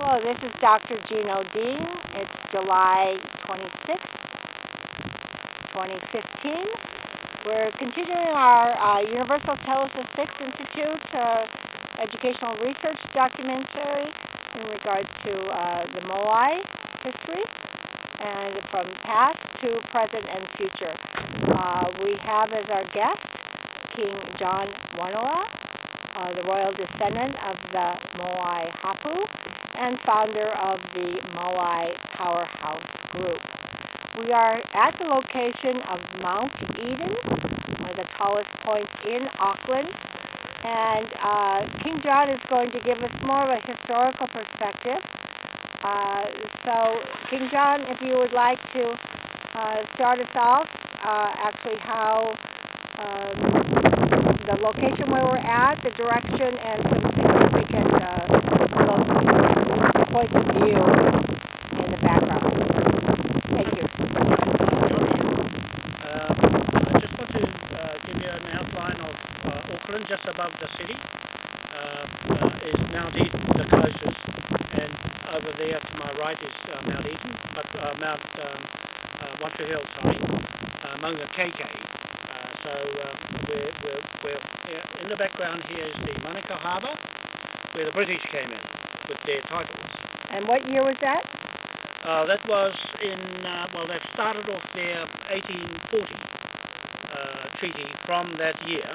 Hello, this is Dr. Jean O'Dean. It's July 26th, 2015. We're continuing our Universal Telesys 6 Institute educational research documentary in regards to the Moai history, and from past to present and future. We have as our guest King John Wanoa, the royal descendant of the Moai Hapu and founder of the Moai Powerhouse Group. We are at the location of Mount Eden, one of the tallest points in Auckland, and King John is going to give us more of a historical perspective. So King John, if you would like to start us off, actually how the location where we're at, the direction, and some significant points of view in the background. Thank you. I just want to give you an outline of Auckland, just above the city. Is Mount Eden the closest, and over there to my right is Mount Eden, but Mount Montreal, sorry, Maunga Keikei. So we're in the background here is the Manukau Harbour, where the British came in with their titles. And what year was that? That was in, well, they've started off their 1840 treaty from that year,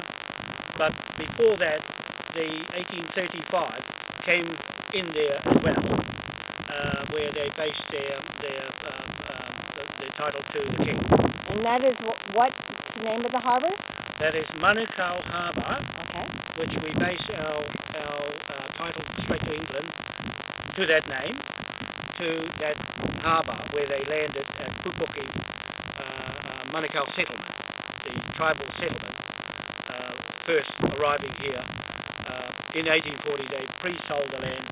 but before that, the 1835 came in there as well, where they based their title to the king. And that is what's the name of the harbour? That is Manukau Harbour, okay, which we base our title straight to England to that name, to that harbour where they landed at Pupuki Manukau settlement, the tribal settlement, first arriving here in 1840. They pre-sold the land,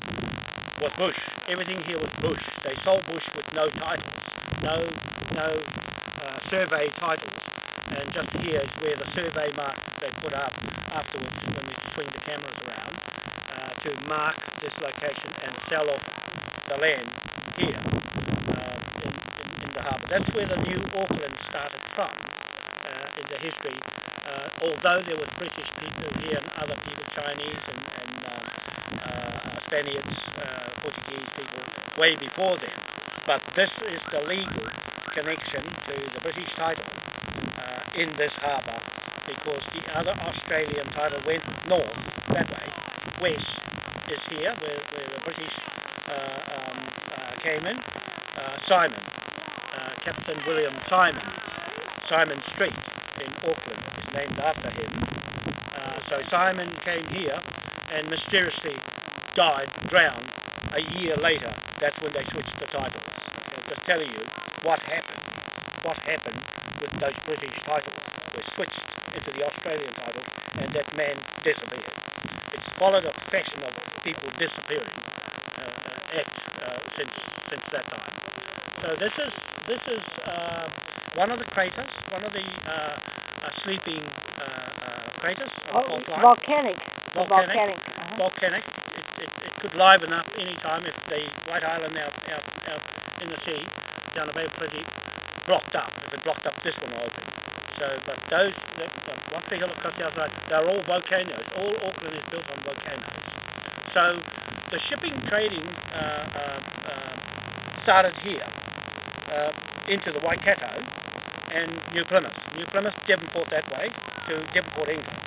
was bush. Everything here was bush. They sold bush with no titles, no survey titles. And just here is where the survey mark they put up afterwards when we swing the cameras around to mark this location and sell off the land here in the harbour. That's where the new Auckland started from in the history. Although there was British people here and other people, Chinese and Spaniards, Portuguese people way before them. But this is the legal connection to the British title in this harbour, because the other Australian title went north that way. West is here where the British came in. Simon, Captain William Simon Street in Auckland is named after him. So Simon came here and mysteriously drowned a year later. That's when they switched the titles. I'll just tell you what happened with those British titles. They switched into the Australian titles and that man disappeared. It's followed a fashion of people disappearing since that time. So this is one of the craters, one of the sleeping craters on the fault line. Volcanic. Volcanic. It could liven up any time if the White Island out in the sea down the Bay of Plenty blocked up. If it blocked up this one open. So, but those One Tree Hill across the outside, they're all volcanoes. All Auckland is built on volcanoes. So the shipping trading started here into the Waikato and New Plymouth. New Plymouth, Devonport that way to Devonport, England.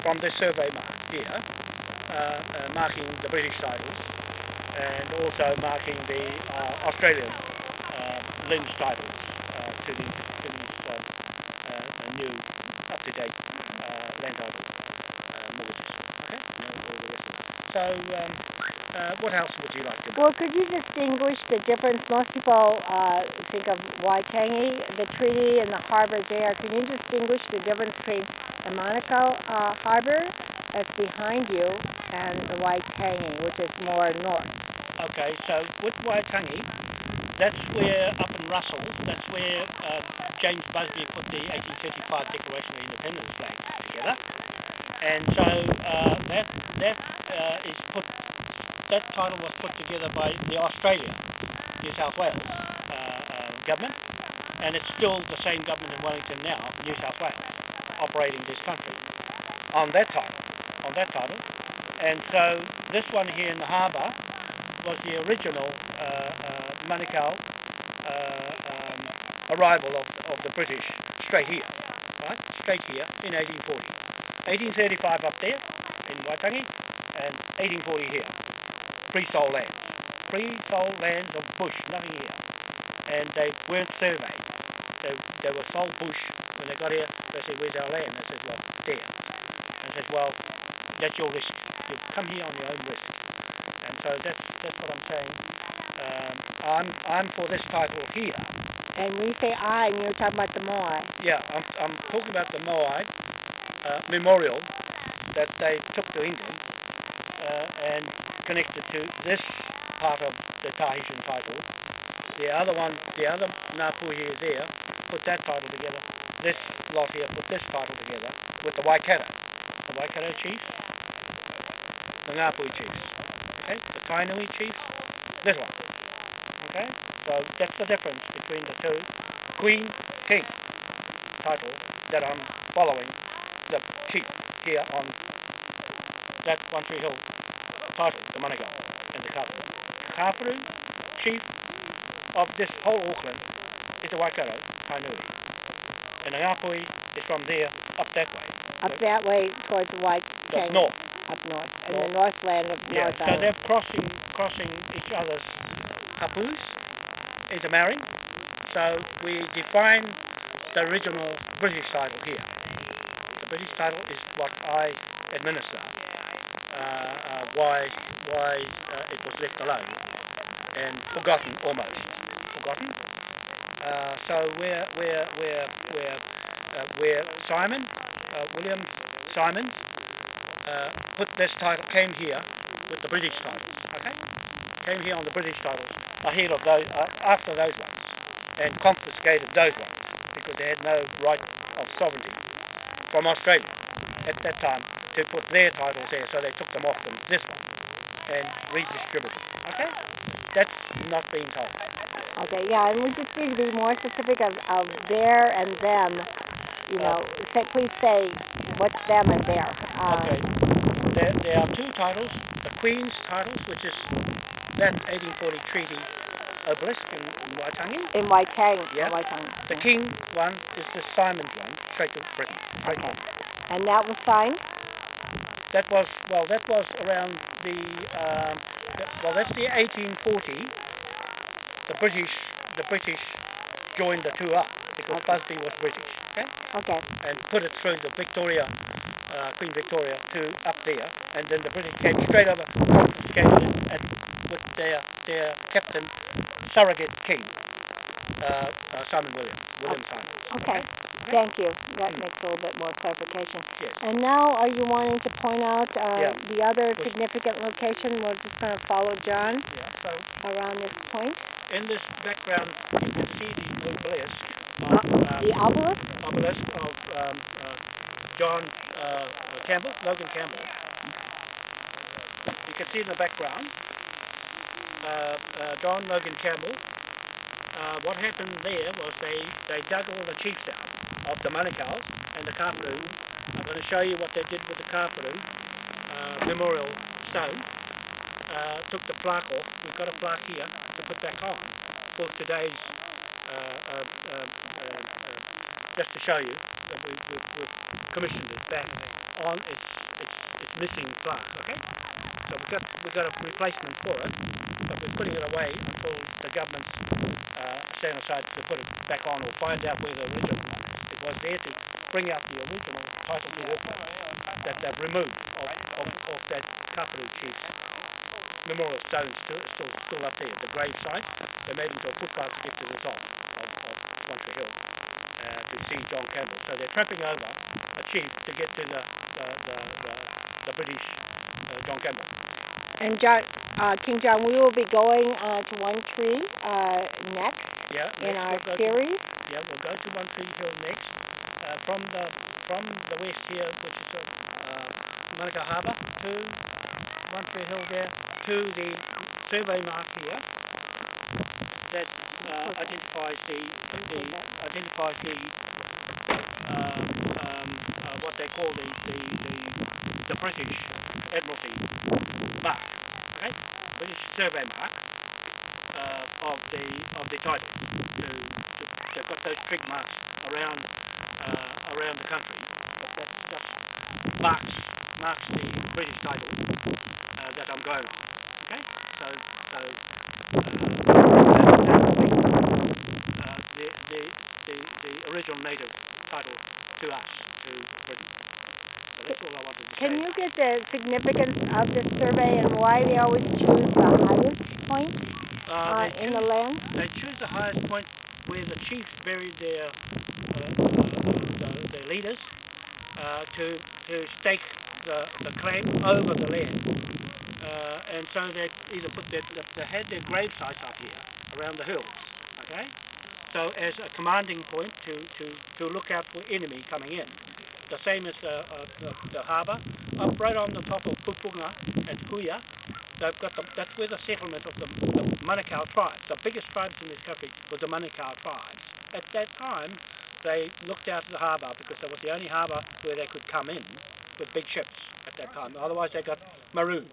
From this survey mark here, marking the British titles and also marking the Australian Lynch titles to these new up-to-date land titles, mortgages. Okay? So, what else would you like to know? Well, could you distinguish the difference? Most people think of Waitangi, the treaty and the harbour there. Can you distinguish the difference between the Manukau harbour that's behind you and the Waitangi, which is more north? Okay, so with Waitangi, that's where up in Russell, that's where James Busby put the 1835 Declaration of Independence flag together, and so that is put that title was put together by the Australia, New South Wales government, and it's still the same government in Wellington now, New South Wales, operating this country on that title. And so this one here in the harbour was the original Manukau arrival of the British straight here, right? Straight here in 1840. 1835 up there in Waitangi, and 1840 here. Pre-sold lands. Pre-sold lands of bush, nothing here. And they weren't surveyed. They were sold bush. When they got here, they said, "Where's our land?" I said, "Well, there." And I said, "Well, that's your risk. You come here on your own risk." And so that's what I'm saying. I'm for this title here. And when you say I, and you're talking about the Moai. Yeah, I'm talking about the Moai memorial that they took to England and connected to this part of the Tahitian title. The other Ngāpuhi there put that title together. This lot here put this title together with the Waikato chiefs, the Ngāpuhi chiefs, okay, the Kainui chiefs, this one, okay. So that's the difference between the two. Queen, King title that I'm following, the chief here on that One Tree Hill title, the Manukau and the Kawharu. Kawharu, chief of this whole Auckland, is the Waikato, Kainui. And the Ngāpuhi is from there up that way. Up that way towards the Waitangi. North. Up north. In the northland of North so Island. they're crossing each other's hapus, intermarrying. So we define the original British title here. The British title is what I administer. Why it was left alone and forgotten almost. Forgotten. So where Simon, William Simons, put this title, came here with the British titles, okay? Came here on the British titles ahead of those, after those ones, and confiscated those ones because they had no right of sovereignty from Australia at that time to put their titles there, so they took them off them, this one, and redistributed, okay? That's not being told. Okay, yeah, and we just need to be more specific of their and them. You know, please say what's them and their. Okay, there are two titles, the Queen's titles, which is that 1840 treaty obelisk in Waitangi. In Waitangi. Yeah. Waitangi. The King one is the Simon's one, straight to Britain. Straight Okay. to. And that was signed? That was around the, that's the 1840. The British joined the two up because Busby was British, okay? Okay. And put it through the Victoria, Queen Victoria, to up there, and then the British came straight over, confiscated it, and with their captain, surrogate king, Simon William Simon. Okay. Thank you. That makes a little bit more clarification. Yes. And now, are you wanting to point out the other Push. significant location? We're just going to follow John Yeah. So around this point. in this background, you can see the obelisk The obelisk? of John Logan Campbell. You can see in the background John Logan Campbell. What happened there was they dug all the chiefs out of the Manukau and the Kawharu. I'm going to show you what they did with the Kawharu memorial stone. Took the plaque off. We've got a plaque here to put back on for today's, just to show you that we've commissioned it back on its missing plaque. Okay, so we've got a replacement for it, but we're putting it away until the government's stand aside to put it back on or find out where the original one is. It was there to bring out the original title to Auckland that they've removed of that Kawharu chief's memorial stones still up there. The grave site, they made into a footpath to get to the top of One Tree Hill to see John Campbell. So they're tramping over a chief to get to the British John Campbell. And King John, we will be going to One Tree next in our series. We'll go to One Tree Hill next. From the west here, which is Manukau Harbour, to One Tree Hill there, to the survey mark here that identifies what they call the British Admiralty mark, okay, British survey mark of the title. They've got those trig marks around the country, but that just marks the British title that I'm going on. Okay, so the original native title to us, to Britain. So that's all I wanted to say. Can you get the significance of this survey and why they always choose the highest point in the land? They choose the highest point where the chiefs buried their leaders to stake the claim over the land. And so they either they had their grave sites up here around the hills, okay? So as a commanding point to look out for enemy coming in. The same as the harbour, up right on the top of Pupunga and Kuya, they've got that's where the settlement of the Manukau tribe, the biggest tribes in this country was the Manukau tribes. At that time, they looked out at the harbour because that was the only harbour where they could come in with big ships at that time. Otherwise they got marooned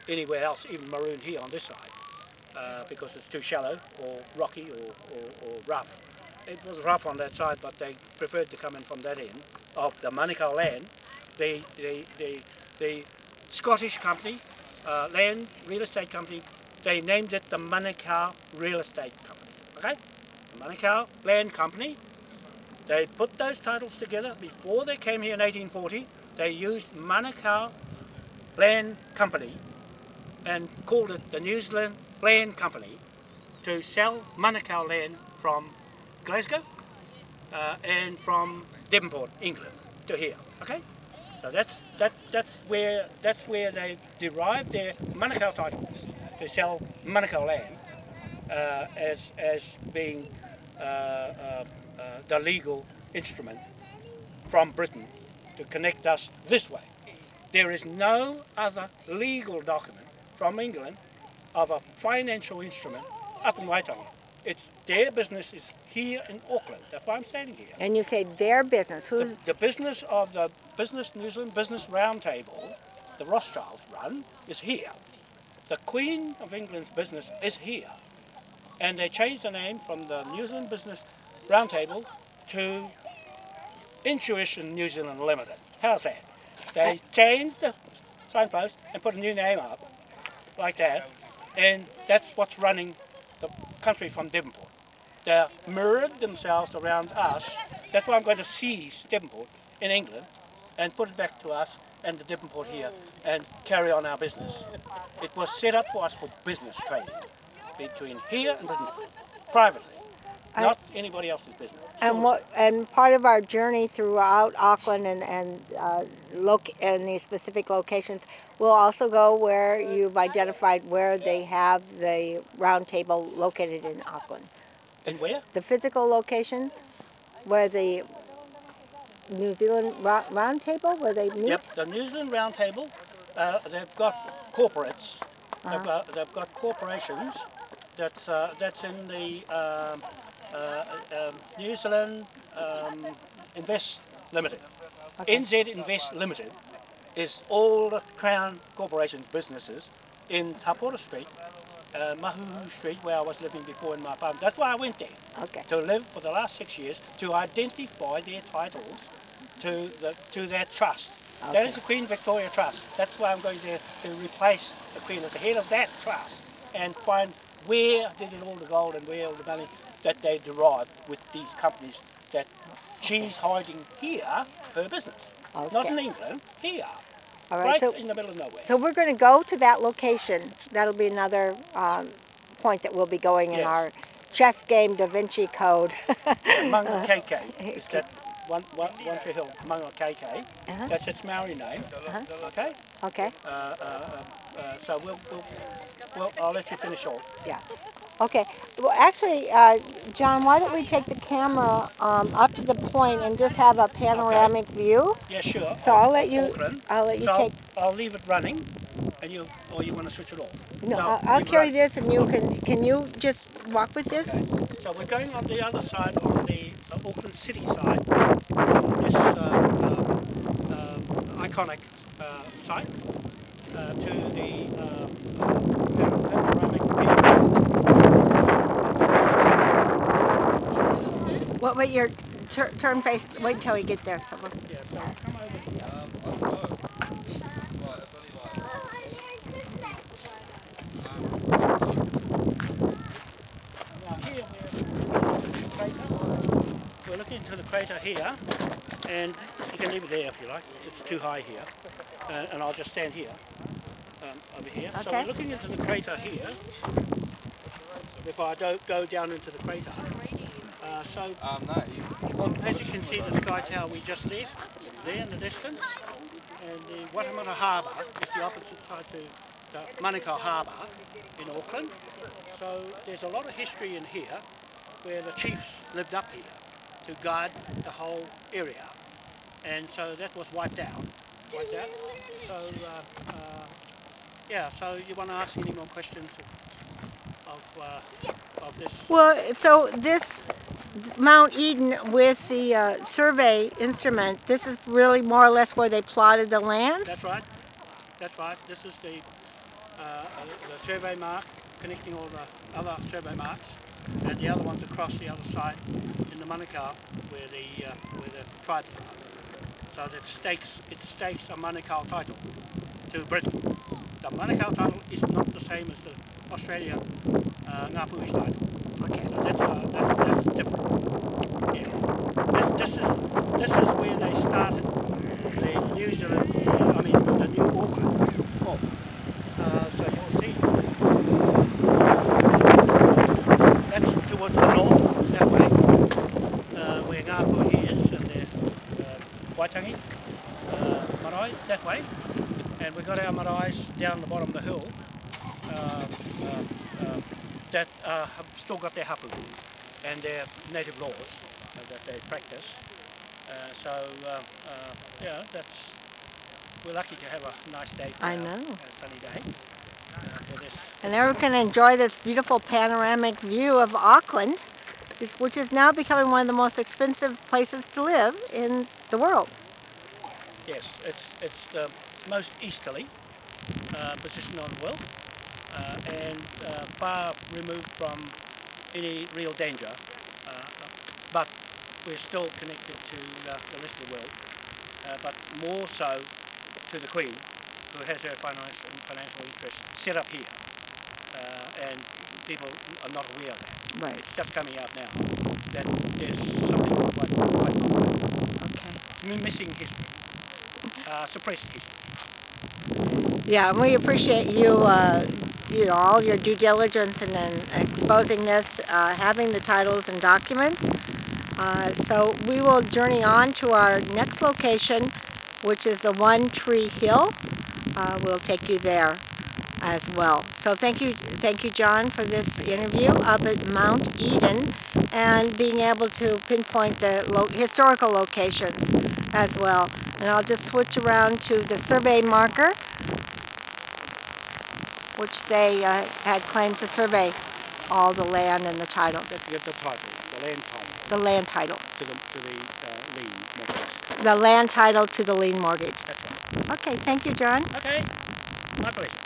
anywhere else, even marooned here on this side, because it's too shallow or rocky or rough. It was rough on that side, but they preferred to come in from that end of the Manukau land. The Scottish company, land real estate company, they named it the Manukau Real Estate Company. Okay, the Manukau Land Company. They put those titles together before they came here in 1840. They used Manukau Land Company and called it the New Zealand Land Company to sell Manukau land from Glasgow and from Devonport, England, to here. Okay, so that's where they derived their Manukau titles to sell Manukau land as being the legal instrument from Britain to connect us this way. There is no other legal document from England of a financial instrument up in Waitangi. It's their business is here in Auckland. That's why I'm standing here. And you say their business. Who's the business of the New Zealand Business Roundtable, the Rothschilds run, is here. The Queen of England's business is here. And they changed the name from the New Zealand Business Roundtable to Intuition New Zealand Limited. How's that? They changed the signpost and put a new name up, like that, and that's what's running the country from Devonport. They mirrored themselves around us. That's why I'm going to seize Devonport in England and put it back to us and the Devonport here and carry on our business. It was set up for us for business trading between here and Britain, privately, not anybody else's business. And part of our journey throughout Auckland and look in these specific locations, we'll also go where you've identified where they have the round table located in Auckland. And where? The physical location where the New Zealand round table, where they meet? Yep, the New Zealand round table, they've got corporates, they've got corporations that's in the New Zealand Invest Limited. Okay. NZ Invest Limited is all the Crown Corporation's businesses in Tapora Street, Mahuhu Street, where I was living before in my apartment. That's why I went there, to live for the last 6 years, to identify their titles to their trust. Okay. That is the Queen Victoria Trust. That's why I'm going there to replace the Queen at the head of that trust and find where did all the gold and where all the money that they derived with these companies that she's hiding here, her business. Okay. Not in England, here. All right, so, in the middle of nowhere. So we're going to go to that location. That'll be another point that we'll be going in our chess game Da Vinci Code. Manga KK is that one tree hill, Manga KK. That's its Maori name. Okay. Okay. So I'll let you finish off. Yeah. Okay. Well, actually, John, why don't we take the camera up to the point and just have a panoramic view? Yeah, sure. So I'll let you. Auckland. I'll let you take. I'll leave it running, and or you want to switch it off? No, So I'll you've carry run. this, and can you just walk with this? Okay. So we're going on the other side, on the Auckland City side, this iconic site, to the panoramic view. What? Wait, your turn face. Wait until we get there. Someone. Yeah, so come over here. Now here we're looking into the crater here, and you can leave it there if you like. It's too high here, and I'll just stand here, over here. So Okay. we're looking into the crater here. Before I go down into the crater. As you can see, the Sky Tower we just left there in the distance, and the Watamata Harbour is the opposite side to the Manukau Harbour in Auckland. So there's a lot of history in here where the chiefs lived up here to guard the whole area, and so that was wiped out. So yeah. So you want to ask any more questions of this? Well, so this Mount Eden with the survey instrument, this is really more or less where they plotted the lands? That's right. That's right. This is the survey mark connecting all the other survey marks, and the other ones across the other side in the Manukau where the tribes are. So that stakes a Manukau title to Britain. The Manukau title is not the same as the Australian Ngāpuhi title. Okay, so that's different. Yeah. This is where they started the New Zealand, the New Auckland off. So you'll see that's towards the north that way, where Ngāpuhi is, and the Waitangi marae that way, and we've got our maraes down the bottom of the hill that have still got their hapu and their native laws that they practice. Yeah, we're lucky to have a nice day. I know. A sunny day for this. And everyone can enjoy this beautiful panoramic view of Auckland, which is now becoming one of the most expensive places to live in the world. Yes, it's the most easterly position on the world, and far removed from any real danger, but we're still connected to the rest of the world, but more so to the Queen, who has her financial interests set up here, and people are not aware of that. Right. It's just coming out now that there's something quite Okay. missing history, suppressed history. Yeah, and we appreciate you, all your due diligence in exposing this, having the titles and documents. So we will journey on to our next location, which is the One Tree Hill. We'll take you there as well. So thank you, John, for this interview up at Mount Eden and being able to pinpoint the historical locations as well. And I'll just switch around to the survey marker, which they had claimed to survey all the land and the title. Let's get the title, the land title. The land title. To the lien mortgage. The land title to the lien mortgage. That's right. Okay, thank you, John. Okay, my pleasure.